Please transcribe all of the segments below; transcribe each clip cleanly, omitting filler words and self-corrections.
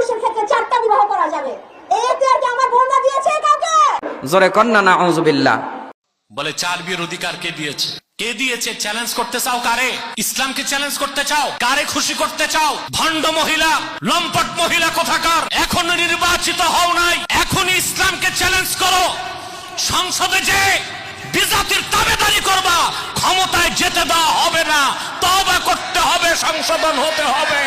পুরুষের ক্ষেত্রে 4টা বিবাহ করা যাবে। এই এখতিয়ার কি আমার বোনরা দিয়েছে কাউকে? জোরে কন্না নাউযুবিল্লাহ। বলে 4 বিয়ের অধিকার কে দিয়েছে? কে দিয়েছে? চ্যালেঞ্জ করতে চাও কারে? ইসলামকে চ্যালেঞ্জ করতে চাও? কারে খুশি করতে চাও? ভণ্ড মহিলা, লম্পট মহিলা কোথাকার, এখনো নির্বাচিত হও নাই, এখনই ইসলামকে চ্যালেঞ্জ করো। সংসদে যে বিজাতির তাবেদারি করবা, ক্ষমতায় যেতে দেওয়া হবে না, তওবা করতে হবে, সংশোধন হতে হবে।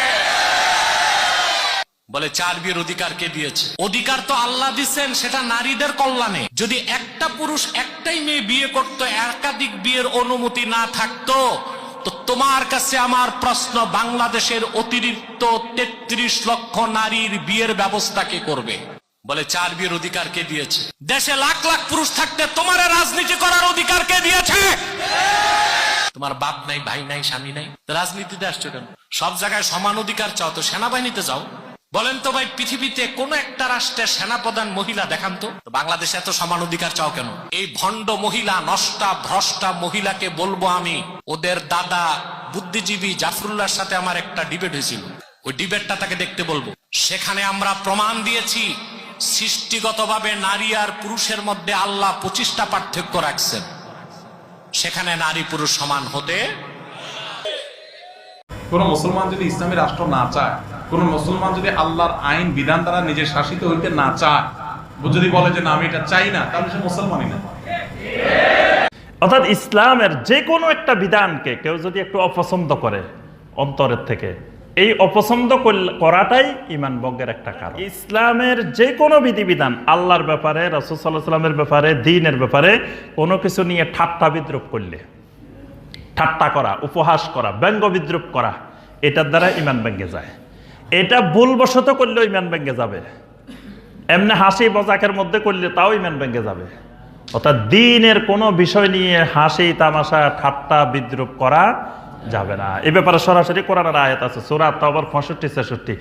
বলে 4 বিয়ের অধিকার কে দিয়েছে? অধিকার তো আল্লাহ দিচ্ছেন, সেটা নারীদের কল্যাণে। যদি একটা পুরুষ একটাই মেয়ে বিয়ে করত, একাধিক বিয়ের অনুমতি না থাকতো, তো তোমার কাছে আমার প্রশ্ন, বাংলাদেশের অতিরিক্ত 33 লক্ষ নারীর বিয়ের ব্যবস্থা কে করবে? বলে 4 বিয়ের অধিকার কে দিয়েছে? দেশে লাখ লাখ পুরুষ থাকতে তোমার রাজনীতি করার অধিকার কে দিয়েছে? তোমার বাপ নাই, ভাই নাই, স্বামী নাই, রাজনীতিতে আসছো কেন? সব জায়গায় সমান অধিকার চাও তো সেনাবাহিনীতে যাও। বলেন তো ভাই, পৃথিবীতে কোন একটা রাষ্ট্রের সেনাপ্রধান মহিলা দেখান তো? বাংলাদেশে এত সমান অধিকার চাও কেন? এই ভণ্ড মহিলা, নষ্টা ভ্রষ্টা মহিলাকে বলবো আমি, ওদের দাদা বুদ্ধিজীবী জাফরুল্লাহর সাথে আমার একটা ডিবেট হয়েছিল, ওই ডিবেটটা তাকে দেখতে বলবো। সেখানে আমরা প্রমাণ দিয়েছি সৃষ্টিগতভাবে নারী আর পুরুষের মধ্যে আল্লাহ 25টা পার্থক্য রাখছেন, সেখানে নারী পুরুষ সমান হতে। কোন মুসলমান যদি ইসলামী রাষ্ট্র না চায়, কোন মুসলমান যদি আল্লাহর আইন বিধান দ্বারা নিজে শাসিত হইতে না চায়, যদি বলে যে না আমি এটা চাই না, তাহলে সে মুসলমানই না। অর্থাৎ ইসলামের যে কোনো একটা বিধানকে কেউ যদি একটু অপছন্দ করে অন্তরের থেকে, এই অপছন্দ করাটাই ঈমান ভঙ্গের একটা কারণ। ইসলামের যে কোনো বিধিবিধান, আল্লাহর ব্যাপারে, রাসূল সাল্লাল্লাহু আলাইহি ওয়াসাল্লামের ব্যাপারে, দ্বীনের ব্যাপারে কোনো কিছু নিয়ে ঠাট্টা বিদ্রুপ করলে, ঠাট্টা করা, উপহাস করা, ব্যঙ্গ বিদ্রুপ করা, এটার দ্বারা ঈমান ভেঙে যায়। এটা ভুলবশত করলেও ঈমান ভেঙে যাবে, এমনি হাসি মজাকের মধ্যে করলে তাও ঈমান ভেঙে যাবে। অর্থাৎ দ্বীনের কোনো বিষয় নিয়ে হাসি তামাশা ঠাট্টা বিদ্রুপ করা যাবে না। এ ব্যাপারে সরাসরি কোরআনের আয়াত আছে, সূরা তাওবার 65-66।